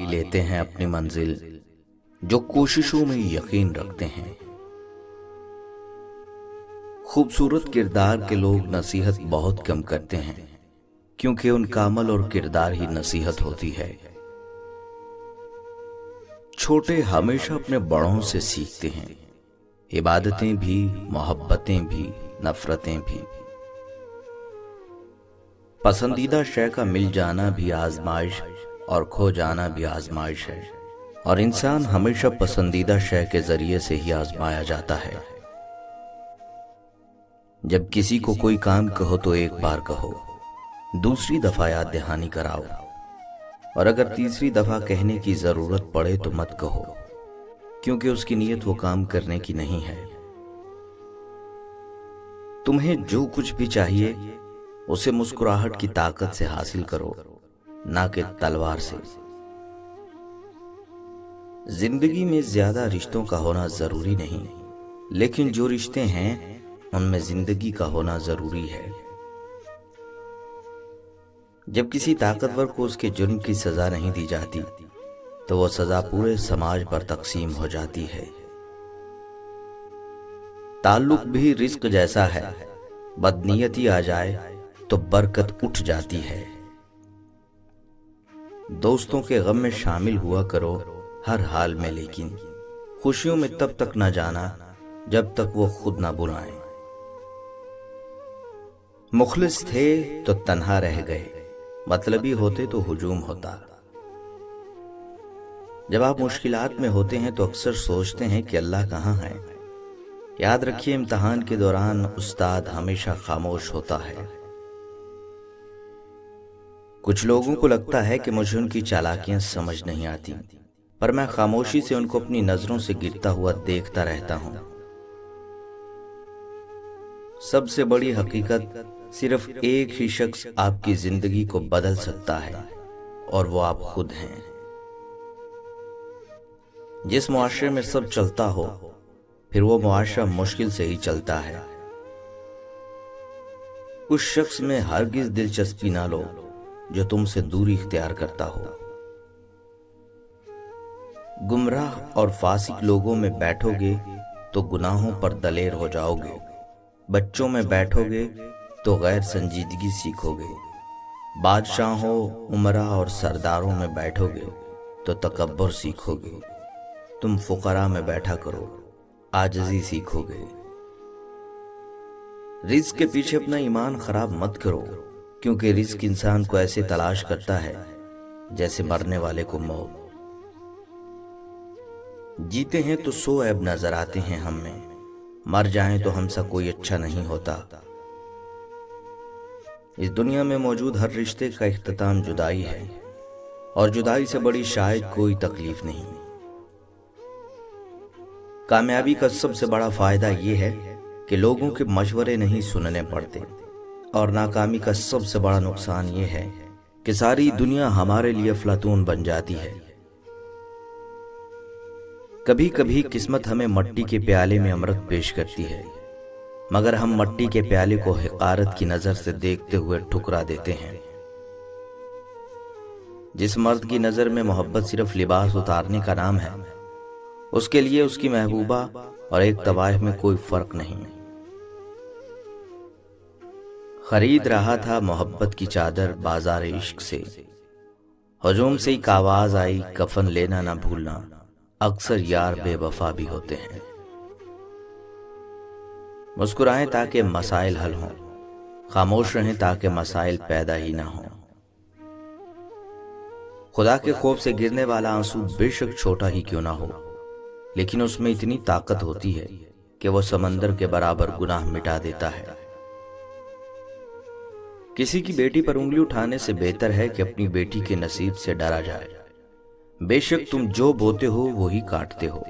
لیتے ہیں اپنی منزل جو کوششوں میں یقین رکھتے ہیں۔ خوبصورت کردار کے لوگ نصیحت بہت کم کرتے ہیں، کیونکہ ان کا عمل اور کردار ہی نصیحت ہوتی ہے۔ چھوٹے ہمیشہ اپنے بڑوں سے سیکھتے ہیں، عبادتیں بھی، محبتیں بھی، نفرتیں بھی۔ پسندیدہ شے کا مل جانا بھی آزمائش اور کھو جانا بھی آزمائش ہے، اور انسان ہمیشہ پسندیدہ شے کے ذریعے سے ہی آزمایا جاتا ہے۔ جب کسی کو کوئی کام کہو تو ایک بار کہو، دوسری دفعہ یاد دہانی کراؤ، اور اگر تیسری دفعہ کہنے کی ضرورت پڑے تو مت کہو، کیونکہ اس کی نیت وہ کام کرنے کی نہیں ہے۔ تمہیں جو کچھ بھی چاہیے اسے مسکراہٹ کی طاقت سے حاصل کرو، نہ کہ تلوار سے۔ زندگی میں زیادہ رشتوں کا ہونا ضروری نہیں، لیکن جو رشتے ہیں ان میں زندگی کا ہونا ضروری ہے۔ جب کسی طاقتور کو اس کے جرم کی سزا نہیں دی جاتی تو وہ سزا پورے سماج پر تقسیم ہو جاتی ہے۔ تعلق بھی رزق جیسا ہے، بدنیتی آ جائے تو برکت اٹھ جاتی ہے۔ دوستوں کے غم میں شامل ہوا کرو ہر حال میں، لیکن خوشیوں میں تب تک نہ جانا جب تک وہ خود نہ بلائیں۔ مخلص تھے تو تنہا رہ گئے، مطلبی ہوتے تو ہجوم ہوتا۔ جب آپ مشکلات میں ہوتے ہیں تو اکثر سوچتے ہیں کہ اللہ کہاں ہے۔ یاد رکھیے، امتحان کے دوران استاد ہمیشہ خاموش ہوتا ہے۔ کچھ لوگوں کو لگتا ہے کہ مجھے ان کی چالاکیاں سمجھ نہیں آتی، پر میں خاموشی سے ان کو اپنی نظروں سے گرتا ہوا دیکھتا رہتا ہوں۔ سب سے بڑی حقیقت، صرف ایک ہی شخص آپ کی زندگی کو بدل سکتا ہے، اور وہ آپ خود ہیں۔ جس معاشرے میں سب چلتا ہو، پھر وہ معاشرہ مشکل سے ہی چلتا ہے۔ اس شخص میں ہرگز دلچسپی نہ لو جو تم سے دوری اختیار کرتا ہو۔ گمراہ اور فاسق لوگوں میں بیٹھو گے تو گناہوں پر دلیر ہو جاؤ گے، بچوں میں بیٹھو گے تو غیر سنجیدگی سیکھو گے، بادشاہوں، امراء اور سرداروں میں بیٹھو گے تو تکبر سیکھو گے، تم فقراء میں بیٹھا کرو، عاجزی سیکھو گے۔ رزق کے پیچھے اپنا ایمان خراب مت کرو، کیونکہ رزق انسان کو ایسے تلاش کرتا ہے جیسے مرنے والے کو موت۔ جیتے ہیں تو 100 عیب نظر آتے ہیں ہم میں، مر جائیں تو ہم سا کوئی اچھا نہیں ہوتا۔ اس دنیا میں موجود ہر رشتے کا اختتام جدائی ہے، اور جدائی سے بڑی شاید کوئی تکلیف نہیں۔ کامیابی کا سب سے بڑا فائدہ یہ ہے کہ لوگوں کے مشورے نہیں سننے پڑتے، اور ناکامی کا سب سے بڑا نقصان یہ ہے کہ ساری دنیا ہمارے لیے افلاطون بن جاتی ہے۔ کبھی کبھی قسمت ہمیں مٹی کے پیالے میں امرت پیش کرتی ہے، مگر ہم مٹی کے پیالے کو حقارت کی نظر سے دیکھتے ہوئے ٹھکرا دیتے ہیں۔ جس مرد کی نظر میں محبت صرف لباس اتارنے کا نام ہے، اس کے لیے اس کی محبوبہ اور ایک طوائف میں کوئی فرق نہیں۔ خرید رہا تھا محبت کی چادر بازار عشق سے، ہجوم سے ایک آواز آئی، کفن لینا نہ بھولنا، اکثر یار بے وفا بھی ہوتے ہیں۔ مسکرائیں تاکہ مسائل حل ہوں، خاموش رہیں تاکہ مسائل پیدا ہی نہ ہوں۔ خدا کے خوف سے گرنے والا آنسو بے شک چھوٹا ہی کیوں نہ ہو، لیکن اس میں اتنی طاقت ہوتی ہے کہ وہ سمندر کے برابر گناہ مٹا دیتا ہے۔ کسی کی بیٹی پر انگلی اٹھانے سے بہتر ہے کہ اپنی بیٹی کے نصیب سے ڈرا جائے۔ بے شک تم جو بوتے ہو وہی کاٹتے ہو۔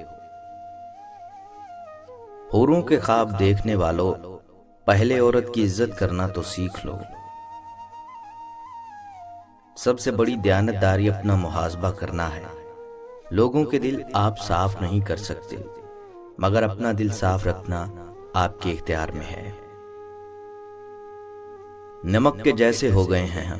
حوروں کے خواب دیکھنے والوں، پہلے عورت کی عزت کرنا تو سیکھ لو۔ سب سے بڑی دیانتداری اپنا محاسبہ کرنا ہے۔ لوگوں کے دل آپ صاف نہیں کر سکتے، مگر اپنا دل صاف رکھنا آپ کے اختیار میں ہے۔ نمک کے جیسے ہو گئے ہیں ہم،